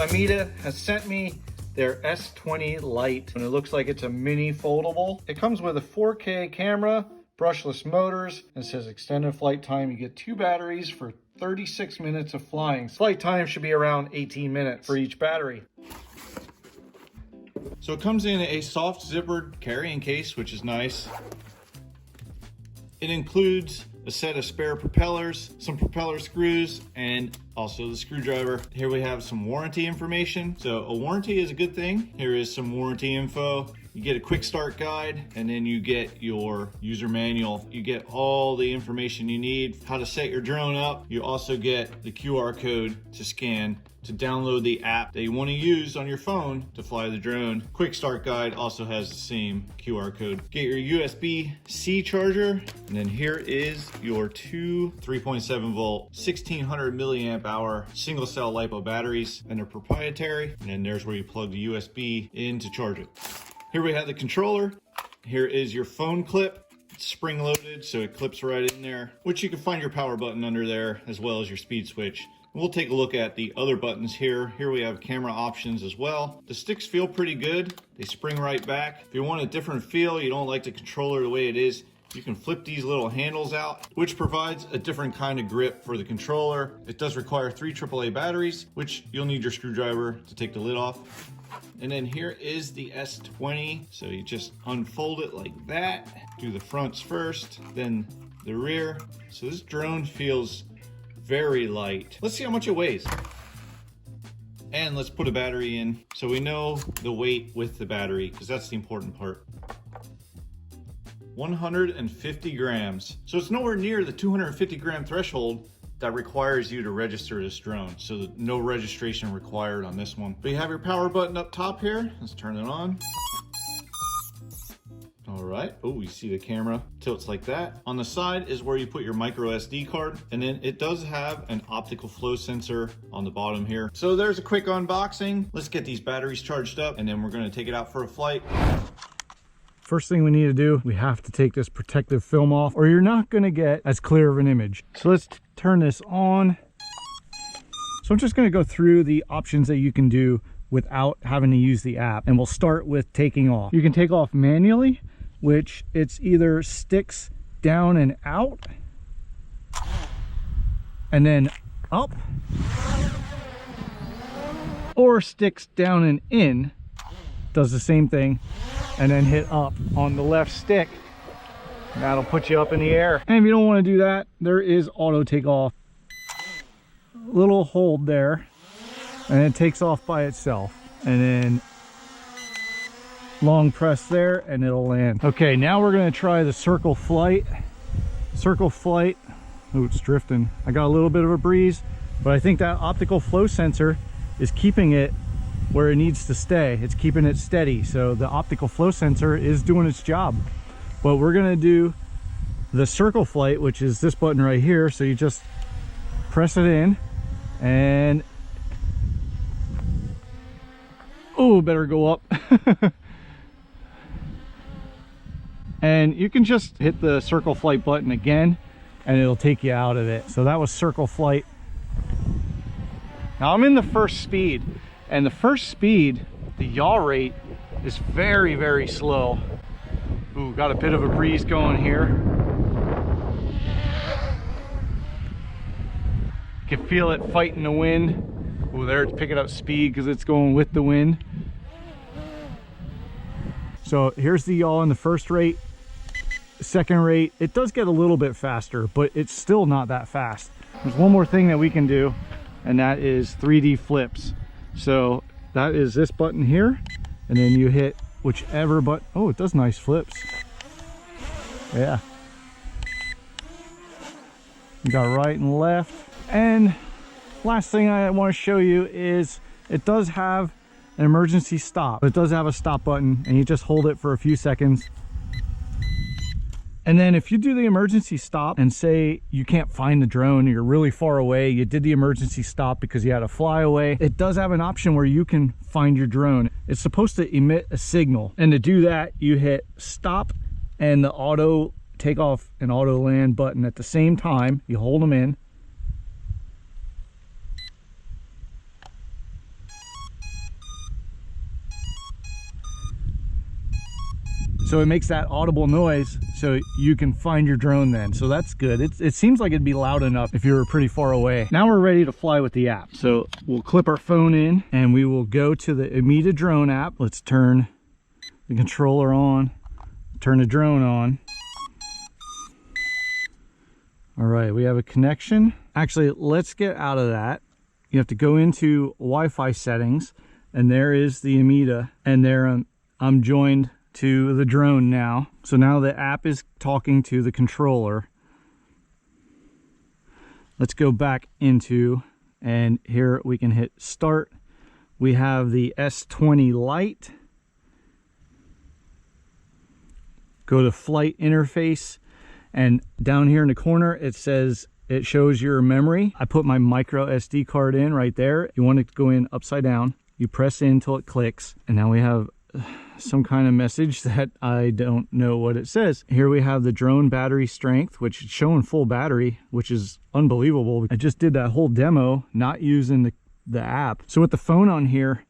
Ameta has sent me their S20 Lite, and it looks like it's a mini foldable. It comes with a 4K camera, brushless motors, and it says extended flight time. You get 2 batteries for 36 minutes of flying. Flight time should be around 18 minutes for each battery. So it comes in a soft zippered carrying case, which is nice. It includes a set of spare propellers, some propeller screws, and also the screwdriver. Here we have some warranty information. So a warranty is a good thing. Here is some warranty info. You get a quick start guide, and then you get your user manual. You get all the information you need, how to set your drone up. You also get the QR code to scan to download the app that you want to use on your phone to fly the drone. Quick start guide also has the same QR code. Get your USB-C charger, and then here is your 2 3.7 volt, 1600 milliamp hour single cell LiPo batteries, and they're proprietary. And then there's where you plug the USB in to charge it. Here we have the controller. Here is your phone clip. It's spring loaded, so it clips right in there, which you can find your power button under there, as well as your speed switch. We'll take a look at the other buttons here. Here we have camera options as well. The sticks feel pretty good. They spring right back. If you want a different feel, you don't like the controller the way it is, you can flip these little handles out, which provides a different kind of grip for the controller. It does require 3 AAA batteries, which you'll need your screwdriver to take the lid off. And then here is the S20. So you just unfold it like that. Do the fronts first, then the rear. So this drone feels very light. Let's see how much it weighs. And let's put a battery in so we know the weight with the battery, because that's the important part. 150 grams. So it's nowhere near the 250 gram threshold that requires you to register this drone. So no registration required on this one. But you have your power button up top here. Let's turn it on. All right. Oh, you see the camera tilts like that. On the side is where you put your micro SD card. And then it does have an optical flow sensor on the bottom here. So there's a quick unboxing. Let's get these batteries charged up, and then we're gonna take it out for a flight. First thing we need to do, we have to take this protective film off, or you're not gonna get as clear of an image. So let's turn this on. So I'm just gonna go through the options that you can do without having to use the app. And we'll start with taking off. You can take off manually, which it's either sticks down and out, and then up, or sticks down and in, does the same thing, and then hit up on the left stick. That'll put you up in the air. And if you don't want to do that, there is auto takeoff. Little hold there, and it takes off by itself. And then long press there, and it'll land. Okay, now we're gonna try the circle flight. Circle flight. Oh, it's drifting. I got a little bit of a breeze, but I think that optical flow sensor is keeping it where it needs to stay. It's keeping it steady. So the optical flow sensor is doing its job. But we're gonna do the circle flight, which is this button right here. So you just press it in, and oh, better go up. And you can just hit the circle flight button again, and it'll take you out of it. So that was circle flight. Now I'm in the first speed, and the first speed, the yaw rate is very, very slow. Ooh, got a bit of a breeze going here. You can feel it fighting the wind. Ooh, there it's picking up speed because it's going with the wind. So here's the yaw in the first rate. Second rate, it does get a little bit faster, but it's still not that fast. There's one more thing that we can do, and that is 3D flips. So that is this button here, and then you hit whichever button. Oh, it does nice flips. Yeah. You got right and left. And last thing I want to show you is it does have an emergency stop. It does have a stop button, and you just hold it for a few seconds. And then if you do the emergency stop and say you can't find the drone, you're really far away, you did the emergency stop because you had a flyaway, it does have an option where you can find your drone. It's supposed to emit a signal. And to do that, you hit stop, and the auto take off and auto land button at the same time. You hold them in. So it makes that audible noise so you can find your drone then. So that's good. It seems like it'd be loud enough if you were pretty far away. Now we're ready to fly with the app. So we'll clip our phone in and we will go to the Ameta drone app. Let's turn the controller on, turn the drone on. All right, we have a connection. Actually, let's get out of that. You have to go into Wi-Fi settings, and there is the Ameta, and there I'm joined to the drone now. So now the app is talking to the controller. Let's go back into, and here we can hit start. We have the S20 Lite. Go to flight interface, and down here in the corner it says, it shows your memory. I put my micro SD card in right there. You want it to go in upside down. You press in until it clicks, and now we have some kind of message that I don't know what it says. Here we have the drone battery strength, which is showing full battery, which is unbelievable. I just did that whole demo not using the app. So with the phone on here,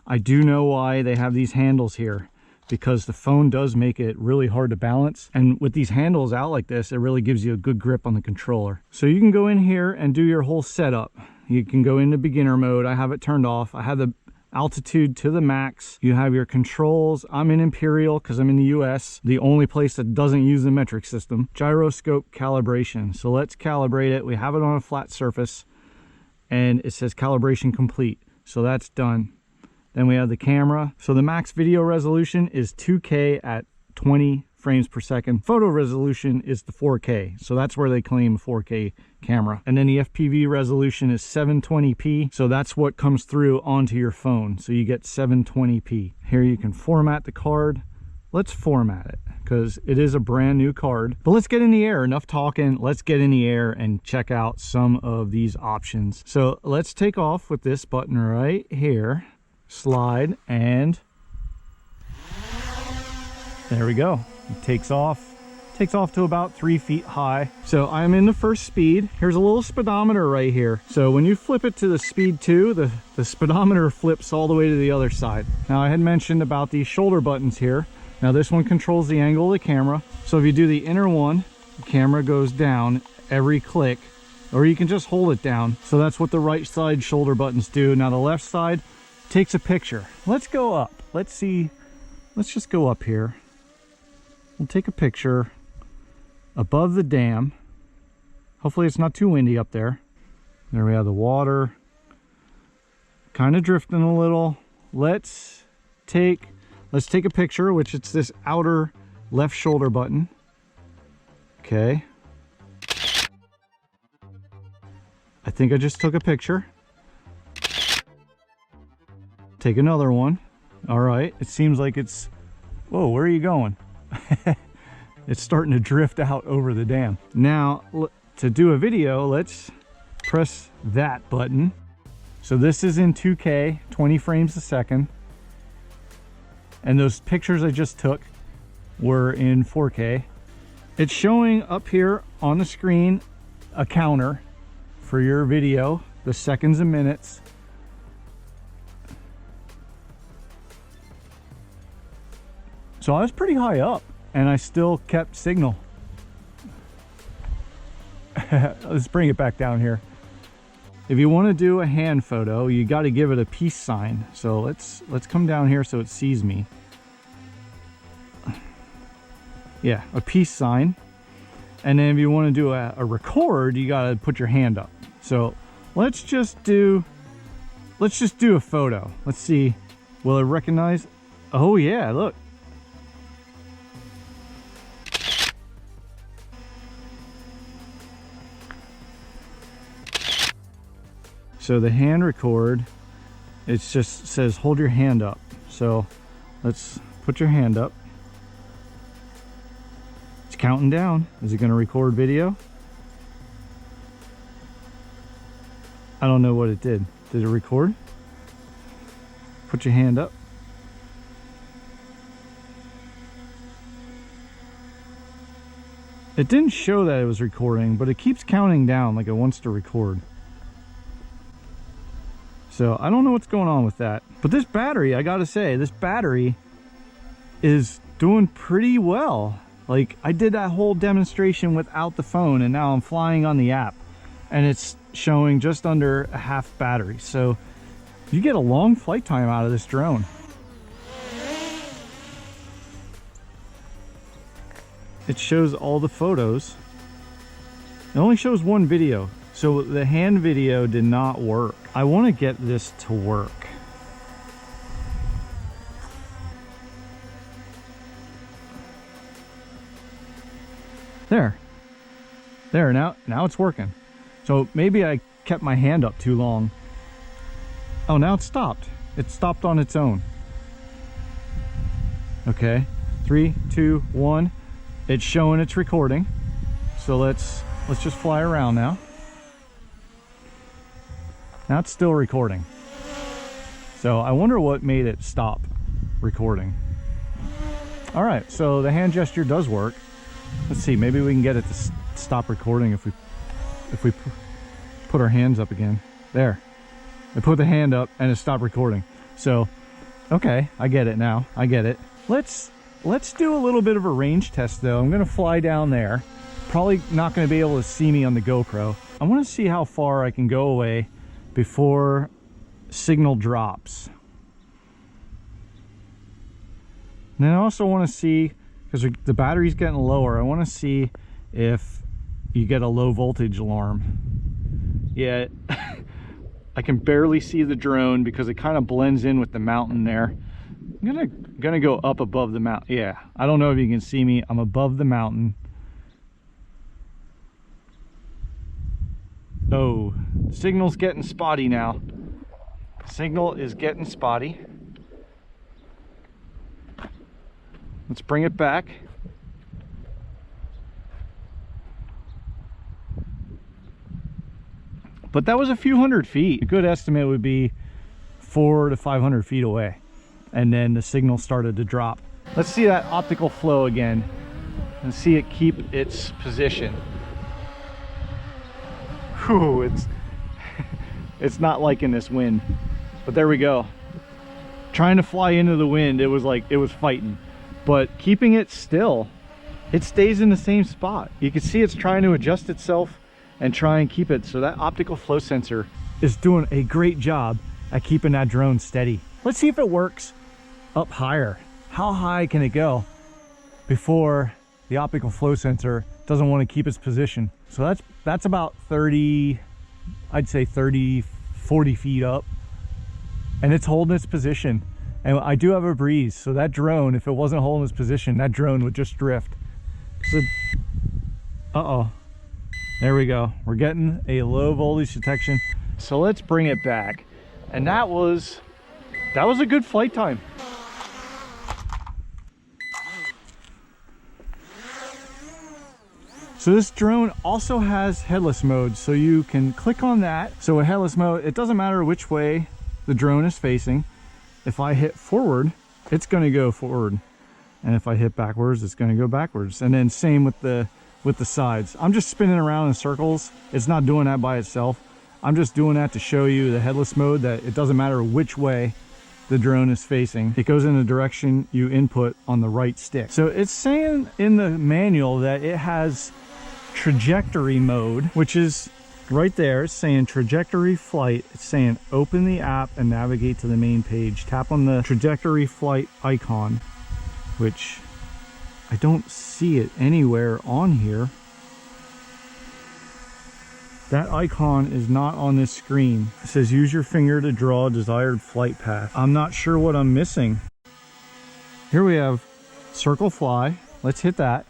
I do know why they have these handles here, because the phone does make it really hard to balance. And with these handles out like this, it really gives you a good grip on the controller. So you can go in here and do your whole setup. You can go into beginner mode. I have it turned off. I have the altitude to the max. You have your controls. I'm in Imperial because I'm in the US, the only place that doesn't use the metric system. Gyroscope calibration. So let's calibrate it. We have it on a flat surface and it says calibration complete. So that's done. Then we have the camera. So the max video resolution is 2K at 20 frames per second. Photo resolution is the 4K. So that's where they claim a 4K camera. And then the FPV resolution is 720p. So that's what comes through onto your phone. So you get 720p. Here you can format the card. Let's format it because it is a brand new card. But let's get in the air. Enough talking. Let's get in the air and check out some of these options. So let's take off with this button right here. Slide, and there we go. It takes off to about 3 feet high. So I'm in the first speed. Here's a little speedometer right here. So when you flip it to the speed 2, the speedometer flips all the way to the other side. Now I had mentioned about these shoulder buttons here. Now this one controls the angle of the camera. So if you do the inner one, the camera goes down every click, or you can just hold it down. So that's what the right side shoulder buttons do. Now the left side takes a picture. Let's go up. Let's see. Let's just go up here. We'll take a picture above the dam. Hopefully it's not too windy up there. There we have the water. Kind of drifting a little. Let's take a picture, which it's this outer left shoulder button. Okay. I think I just took a picture. Take another one. All right, it seems like it's, whoa, where are you going? It's starting to drift out over the dam. Now to do a video, let's press that button. So this is in 2K, 20 frames a second. And those pictures I just took were in 4K. It's showing up here on the screen a counter for your video, the seconds and minutes. So I was pretty high up and I still kept signal. Let's bring it back down here. If you want to do a hand photo, you got to give it a peace sign. So let's come down here so it sees me. Yeah, a peace sign. And then if you want to do a record, you got to put your hand up. So let's just do a photo. Let's see. Will it recognize? Oh yeah, look. So the hand record, it just says hold your hand up. So let's put your hand up. It's counting down. Is it going to record video? I don't know what it did. Did it record? Put your hand up. It didn't show that it was recording, but it keeps counting down like it wants to record. So I don't know what's going on with that. But this battery, I gotta say, this battery is doing pretty well. Like, I did that whole demonstration without the phone, and now I'm flying on the app, and it's showing just under a half battery. So you get a long flight time out of this drone. It shows all the photos. It only shows one video, so the hand video did not work. I want to get this to work. There, now it's working. So maybe I kept my hand up too long. Oh, now it stopped. It stopped on its own. Okay, 3, 2, 1. It's showing it's recording. So let's just fly around now. Now it's still recording. So I wonder what made it stop recording. All right, so the hand gesture does work. Let's see, maybe we can get it to stop recording if we put our hands up again. There, I put the hand up and it stopped recording. So, okay, I get it now. I get it. Let's do a little bit of a range test though. I'm gonna fly down there. Probably not gonna be able to see me on the GoPro. I wanna see how far I can go away before signal drops. And then I also wanna see, because the battery's getting lower, I wanna see if you get a low voltage alarm. Yeah, I can barely see the drone because it kind of blends in with the mountain there. I'm gonna go up above the mountain. Yeah, I don't know if you can see me. I'm above the mountain. Oh, signal's getting spotty now. Signal is getting spotty. Let's bring it back. But that was a few hundred feet. A good estimate would be 400 to 500 feet away. And then the signal started to drop. Let's see that optical flow again and see it keep its position. Whew, it's not liking this wind, but there we go. Trying to fly into the wind, it was like it was fighting, but keeping it still, it stays in the same spot. You can see it's trying to adjust itself and try and keep it. So that optical flow sensor is doing a great job at keeping that drone steady. Let's see if it works up higher. How high can it go before the optical flow sensor doesn't want to keep its position? So that's about 30, I'd say 30, 40 feet up, and it's holding its position. And I do have a breeze, so that drone, if it wasn't holding its position, that drone would just drift. So, uh-oh, there we go. We're getting a low voltage detection. So let's bring it back. And that was a good flight time. So this drone also has headless mode, so you can click on that. So with headless mode, it doesn't matter which way the drone is facing. If I hit forward, it's going to go forward, and if I hit backwards, it's going to go backwards. And then same with the sides. I'm just spinning around in circles. It's not doing that by itself. I'm just doing that to show you the headless mode, that it doesn't matter which way the drone is facing. It goes in the direction you input on the right stick. So it's saying in the manual that it has trajectory mode, which is right there. It's saying trajectory flight. It's saying open the app and navigate to the main page. Tap on the trajectory flight icon, which I don't see it anywhere on here. That icon is not on this screen. It says use your finger to draw a desired flight path. I'm not sure what I'm missing. Here we have circle fly. Let's hit that.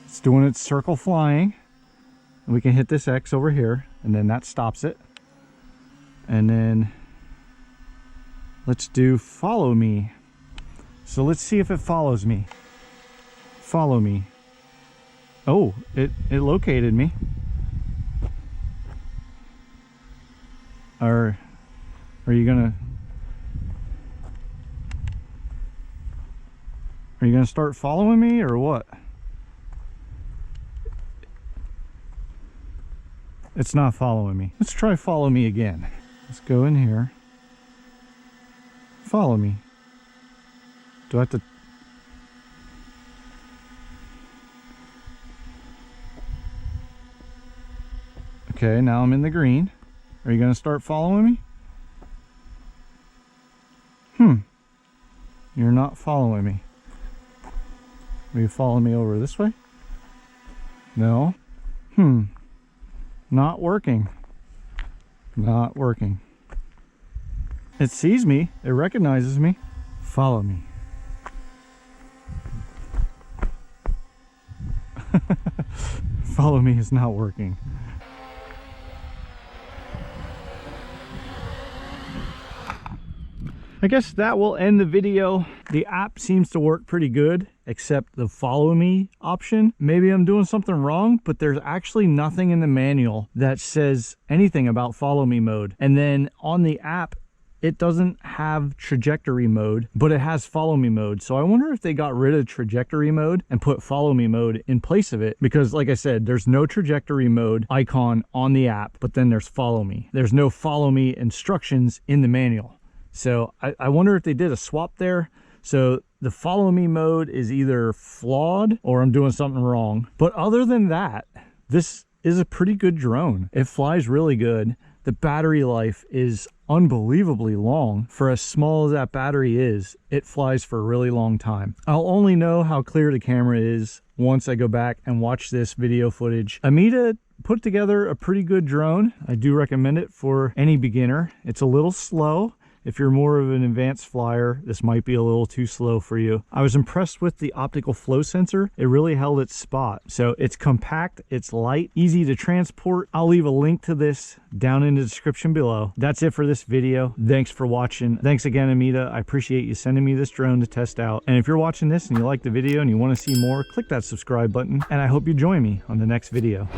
It's doing its circle flying. And we can hit this X over here, and then that stops it. And then let's do follow me. So let's see if it follows me. Follow me. Oh, it located me. Are you gonna? Are you gonna start following me or what? It's not following me. Let's try follow me again. Let's go in here. Follow me. Do I have to? Okay, now I'm in the green. Are you gonna start following me? You're not following me. Will you follow me over this way? No. Not working. Not working. It sees me. It recognizes me. Follow me. Follow me is not working. I guess that will end the video. The app seems to work pretty good, except the follow me option. Maybe I'm doing something wrong, but there's actually nothing in the manual that says anything about follow me mode. And then on the app, it doesn't have trajectory mode, but it has follow me mode. So I wonder if they got rid of trajectory mode and put follow me mode in place of it, because like I said, there's no trajectory mode icon on the app, but then there's follow me. There's no follow me instructions in the manual. So I wonder if they did a swap there. So the follow me mode is either flawed or I'm doing something wrong. But other than that, this is a pretty good drone. It flies really good. The battery life is unbelievably long. For as small as that battery is, it flies for a really long time. I'll only know how clear the camera is once I go back and watch this video footage. Ameta put together a pretty good drone. I do recommend it for any beginner. It's a little slow. If you're more of an advanced flyer, this might be a little too slow for you. I was impressed with the optical flow sensor. It really held its spot. So it's compact, it's light, easy to transport. I'll leave a link to this down in the description below. That's it for this video. Thanks for watching. Thanks again, Ameta. I appreciate you sending me this drone to test out. And if you're watching this and you like the video and you want to see more, click that subscribe button. And I hope you join me on the next video.